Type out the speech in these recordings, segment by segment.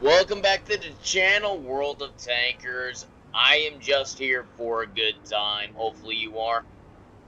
Welcome back to the channel, World of Tankers. I am just here for a good time. Hopefully you are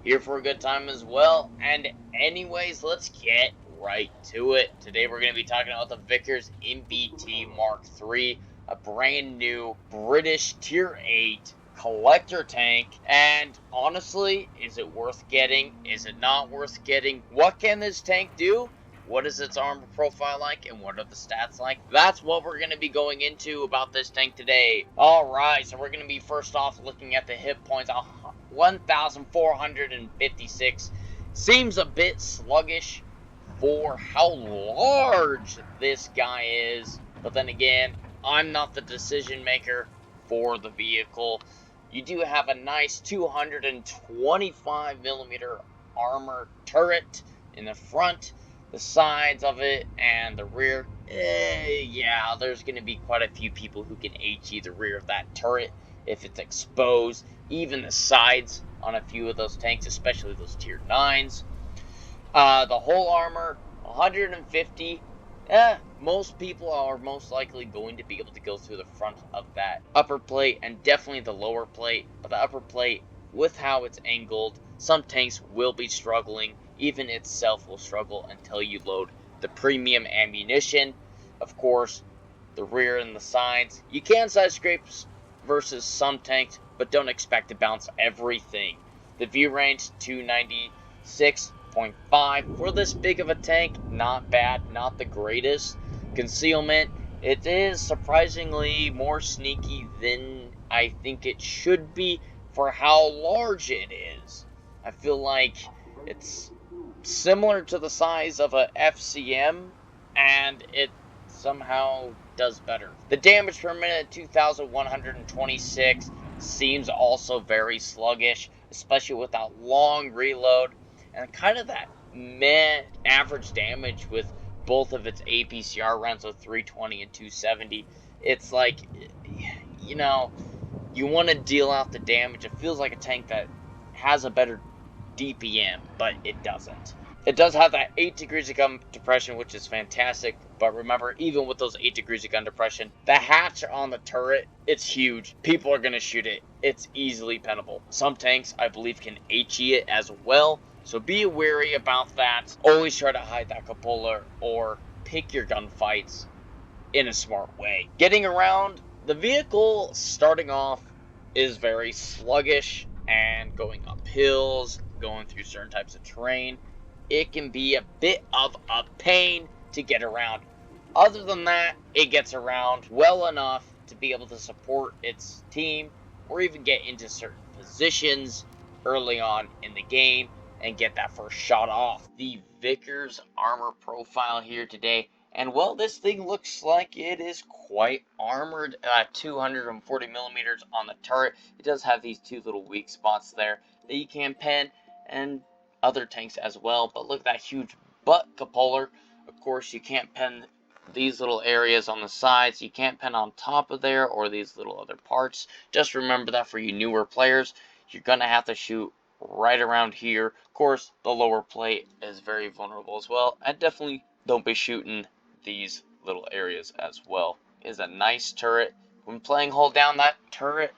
here for a good time as well. And anyways, let's get right to it. Today we're going to be talking about the Vickers MBT Mark III, a brand new British Tier 8 collector tank. And honestly, is it worth getting? Is it not worth getting? What can this tank do? What is its armor profile like, and what are the stats like? That's what we're going to be going into about this tank today. Alright, so we're going to be first off looking at the hit points. 1,456. Seems a bit sluggish for how large this guy is. But then again, I'm not the decision maker for the vehicle. You do have a nice 225mm armor turret in the front. The sides of it and the rear, yeah, there's going to be quite a few people who can HE the rear of that turret if it's exposed. Even the sides on a few of those tanks, especially those tier 9s. The whole armor, 150. Most people are most likely going to be able to go through the front of that upper plate and definitely the lower plate. But the upper plate, with how it's angled, some tanks will be struggling. Even itself will struggle until you load the premium ammunition. Of course, the rear and the sides. You can side scrape versus some tanks, but don't expect to bounce everything. The view range, 296.5. For this big of a tank, not bad, not the greatest. Concealment, it is surprisingly more sneaky than I think it should be for how large it is. I feel like it's similar to the size of a FCM, and it somehow does better. The damage per minute, 2,126, seems also very sluggish, especially with that long reload, and kind of that meh average damage with both of its APCR rounds of 320 and 270. It's like, you know, you want to deal out the damage. It feels like a tank that has a better DPM, but it doesn't. It does have that 8 degrees of gun depression, which is fantastic, but remember, even with those 8 degrees of gun depression, the hatch on the turret, it's huge. People are going to shoot it. It's easily pennable. Some tanks, I believe, can HE it as well, so be wary about that. Always try to hide that cupola or pick your gunfights in a smart way. Getting around, the vehicle starting off is very sluggish, and going up hills, going through certain types of terrain, it can be a bit of a pain to get around. Other than that, it gets around well enough to be able to support its team or even get into certain positions early on in the game and get that first shot off. The Vickers armor profile here today, and well, this thing looks like it is quite armored at 240mm on the turret. It does have these two little weak spots there that you can pen, and other tanks as well. But look at that huge butt cupola. Of course, you can't pen these little areas on the sides. You can't pen on top of there or these little other parts. Just remember that for you newer players, you're going to have to shoot right around here. Of course, the lower plate is very vulnerable as well. And definitely don't be shooting these little areas as well. It is a nice turret. When playing hold down, that turret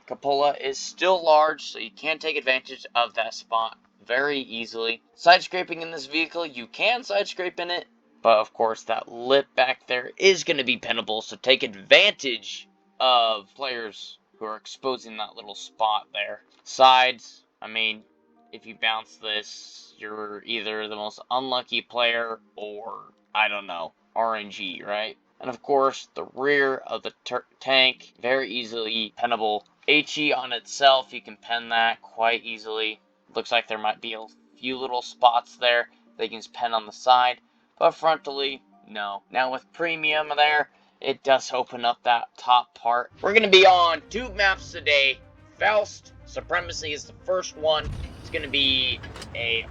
cupola is still large, so you can take advantage of that spot very easily. Side scraping in this vehicle, you can side scrape in it, but of course that lip back there is going to be pennable, so take advantage of players who are exposing that little spot there. Sides, I mean, if you bounce this, you're either the most unlucky player or, I don't know, RNG, right? And of course, the rear of the tank, very easily pennable. HE on itself, you can pen that quite easily. Looks like there might be a few little spots there they can pen on the side, but frontally, no. Now with premium there, it does open up that top part. We're going to be on 2 maps today. Faust Supremacy is the first one. It's going to be a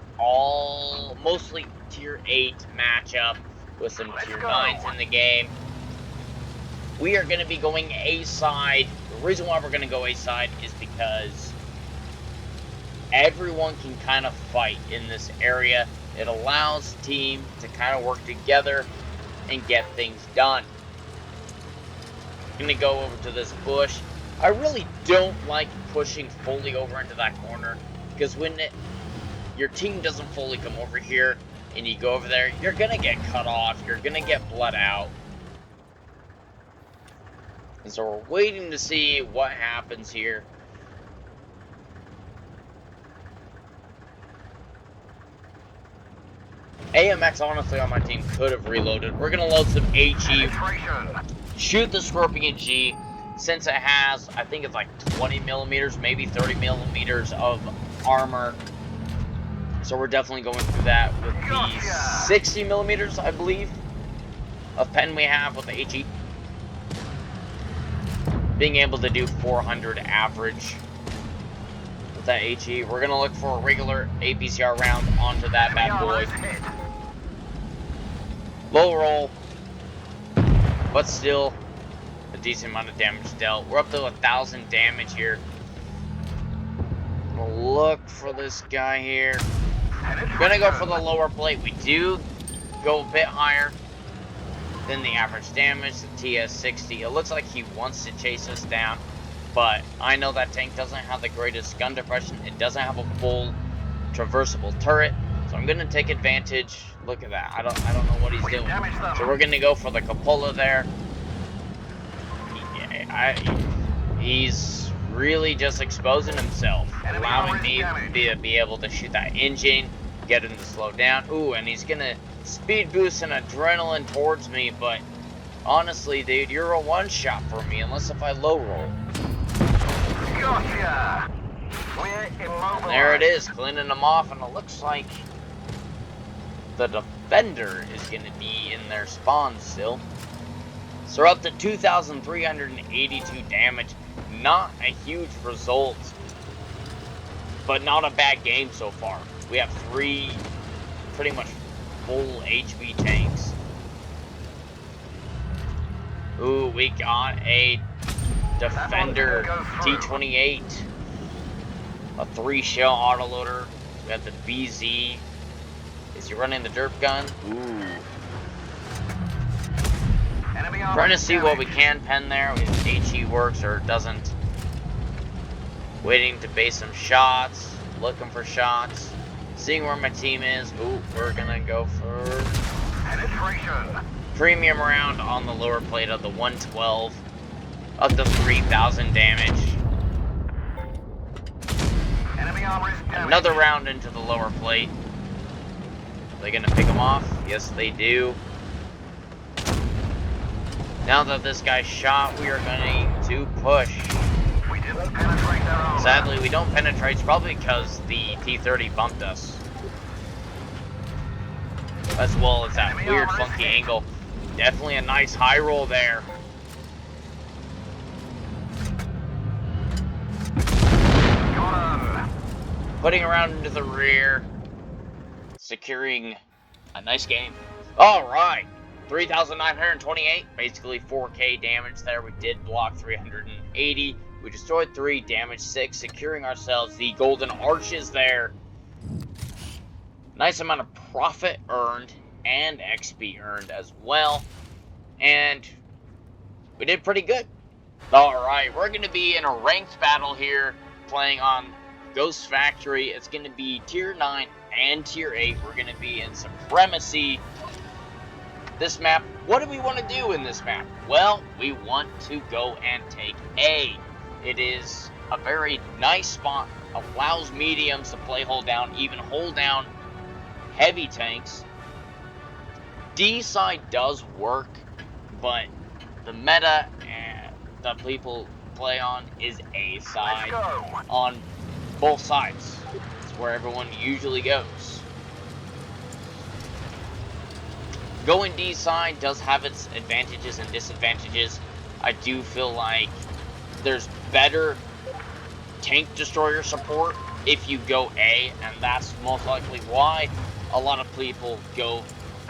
mostly tier 8 matchup with some tier 9s in the game. We are going to be going A-side. The reason why we're going to go A-side is because everyone can kind of fight in this area. It allows the team to kind of work together and get things done. Gonna go over to this bush. I really don't like pushing fully over into that corner, because when your team doesn't fully come over here and you go over there, you're gonna get cut off, you're gonna get bled out. And so we're waiting to see what happens here. AMX, honestly, on my team could have reloaded. We're going to load some HE, shoot the Scorpion G, since it has, I think it's like 20 millimeters, maybe 30 millimeters of armor. So we're definitely going through that with the 60 millimeters, I believe, of pen we have with the HE. Being able to do 400 average with that HE. We're going to look for a regular APCR round onto that bad boy. Low roll, but still a decent amount of damage dealt. We're up to 1,000 damage here. We'll look for this guy here. We're gonna go for the lower plate. We do go a bit higher than the average damage, the TS-60. It looks like he wants to chase us down, but I know that tank doesn't have the greatest gun depression. It doesn't have a full traversable turret. So I'm gonna take advantage. Look at that. I don't know what he's doing. So we're gonna go for the cupola there. He's really just exposing himself, allowing me to be able to shoot that engine, get him to slow down. Ooh, and he's gonna speed boost and adrenaline towards me, but honestly, dude, you're a one-shot for me, unless if I low roll. Gotcha. And there it is, cleaning them off, and it looks like the defender is going to be in their spawn still. So we're up to 2,382 damage. Not a huge result, but not a bad game so far. We have 3 pretty much full HB tanks. Ooh, we got a defender T28. A 3-shell autoloader. We got the BZ. Is he running the derp gun? Ooh. Trying to see what we can pen there, if HE works or doesn't. Waiting to base some shots. Looking for shots. Seeing where my team is. Ooh, we're gonna go for premium round on the lower plate of the 112. Up to 3,000 damage. Another round into the lower plate. Are they gonna pick him off? Yes, they do. Now that this guy's shot, we are going to push. Sadly, we don't penetrate. It's probably because the T-30 bumped us. As well as that weird, funky angle. Definitely a nice high roll there. Putting around into the rear. Securing a nice game. Alright. 3,928, basically 4K damage there. We did block 380. We destroyed 3, damaged 6, securing ourselves the golden arches there. Nice amount of profit earned and XP earned as well. And we did pretty good. Alright, we're going to be in a ranked battle here, playing on Ghost Factory. It's going to be Tier 9 and Tier 8. We're going to be in Supremacy. This map, what do we want to do in this map? Well, we want to go and take A. It is a very nice spot, allows mediums to play hold down, even hold down heavy tanks. D side does work, but the meta that people play on is A side on both sides. It's where everyone usually goes. Going D side does have its advantages and disadvantages. I do feel like there's better tank destroyer support if you go A, and that's most likely why a lot of people go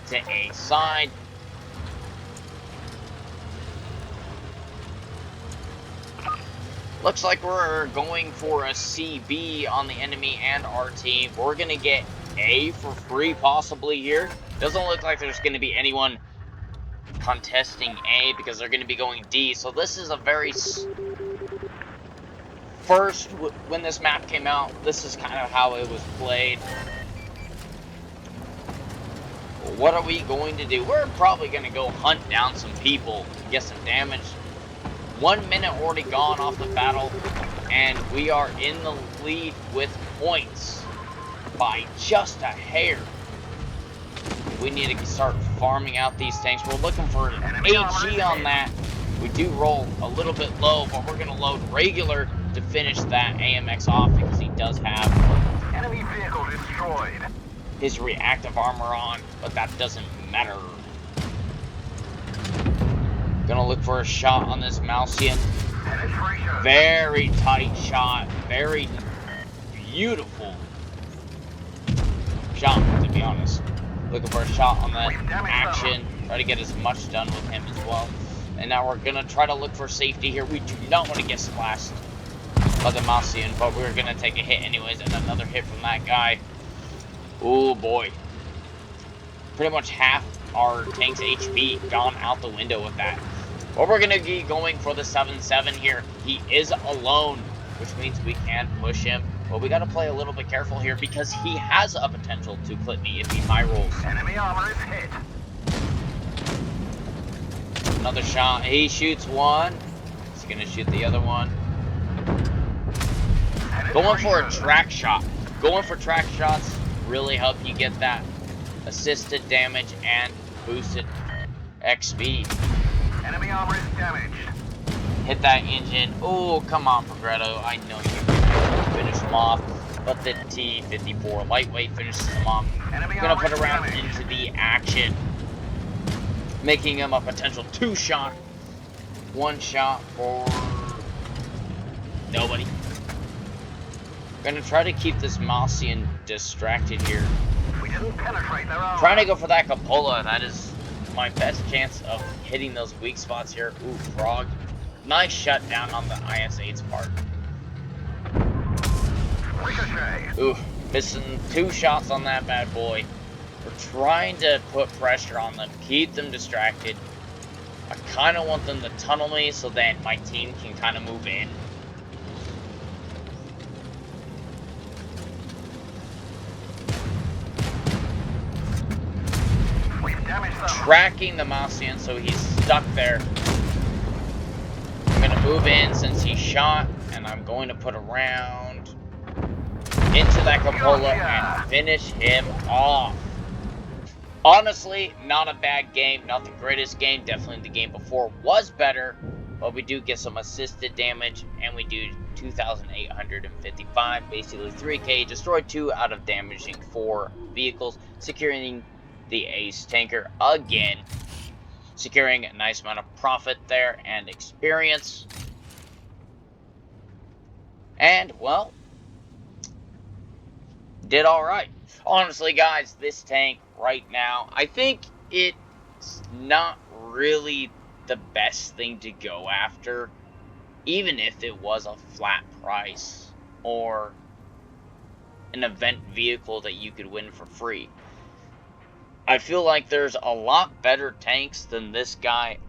to A side. Looks like we're going for a CB on the enemy and our team. We're going to get A for free possibly here. Doesn't look like there's going to be anyone contesting A because they're going to be going D. So this is a very... First, when this map came out, this is kind of how it was played. What are we going to do? We're probably going to go hunt down some people, get some damage. 1 minute already gone off the battle, and we are in the lead with points by just a hair. We need to start farming out these tanks. We're looking for an AG on that. We do roll a little bit low, but we're going to load regular to finish that AMX off because he does have enemy vehicle destroyed. His reactive armor on, but that doesn't matter. Gonna look for a shot on this Malcian. Very tight shot. Very beautiful shot, to be honest. Looking for a shot on that action. Try to get as much done with him as well. And now we're gonna try to look for safety here. We do not want to get splashed by the Malcian, but we're gonna take a hit anyways, and another hit from that guy. Oh boy. Pretty much half our tank's HP gone out the window with that. But we're going to be going for the 7-7 here. He is alone, which means we can push him. But we got to play a little bit careful here because he has a potential to clip me if he high rolls. Enemy armor is hit. Another shot. He shoots one. He's going to shoot the other one. Going for a track shot. Going for track shots really help you get that assisted damage and boosted XP. Enemy armor is damaged. Hit that engine. Oh, come on, Progredo. I know you can finish him off, but the T-54 lightweight finishes him off. I'm gonna put a round into the action, making him a potential 2-shot. 1 shot for nobody. Gonna try to keep this Malcian distracted here. We didn't penetrate their armor. Trying to go for that cupola. That is my best chance of hitting those weak spots here. Ooh, frog. Nice shutdown on the IS-8's part. Ricochet. Ooh, missing 2 shots on that bad boy. We're trying to put pressure on them, keep them distracted. I kind of want them to tunnel me so that my team can kind of move in. Tracking the Malcian, so he's stuck there. I'm gonna move in since he shot, and I'm going to put a round into that cupola and finish him off. Honestly, not a bad game, not the greatest game. Definitely the game before was better, but we do get some assisted damage, and we do 2,855, basically 3K. Destroyed 2 out of damaging 4 vehicles, securing the ace tanker again, securing a nice amount of profit there and experience. And, well, did alright. Honestly, guys, this tank right now, I think it's not really the best thing to go after, even if it was a flat price or an event vehicle that you could win for free. I feel like there's a lot better tanks than this guy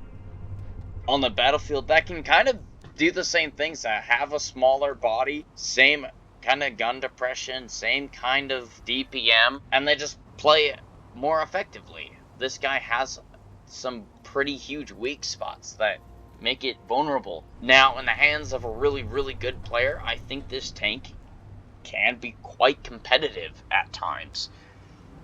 on the battlefield that can kind of do the same things, that have a smaller body, same kind of gun depression, same kind of DPM, and they just play it more effectively. This guy has some pretty huge weak spots that make it vulnerable. Now, in the hands of a really, really good player, I think this tank can be quite competitive at times.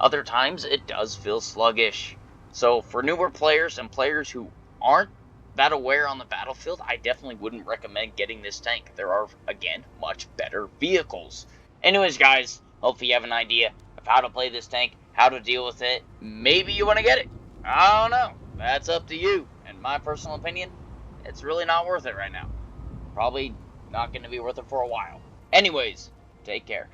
Other times, it does feel sluggish. So, for newer players and players who aren't that aware on the battlefield, I definitely wouldn't recommend getting this tank. There are, again, much better vehicles. Anyways, guys, hopefully you have an idea of how to play this tank, how to deal with it. Maybe you want to get it. I don't know. That's up to you. In my personal opinion, it's really not worth it right now. Probably not going to be worth it for a while. Anyways, take care.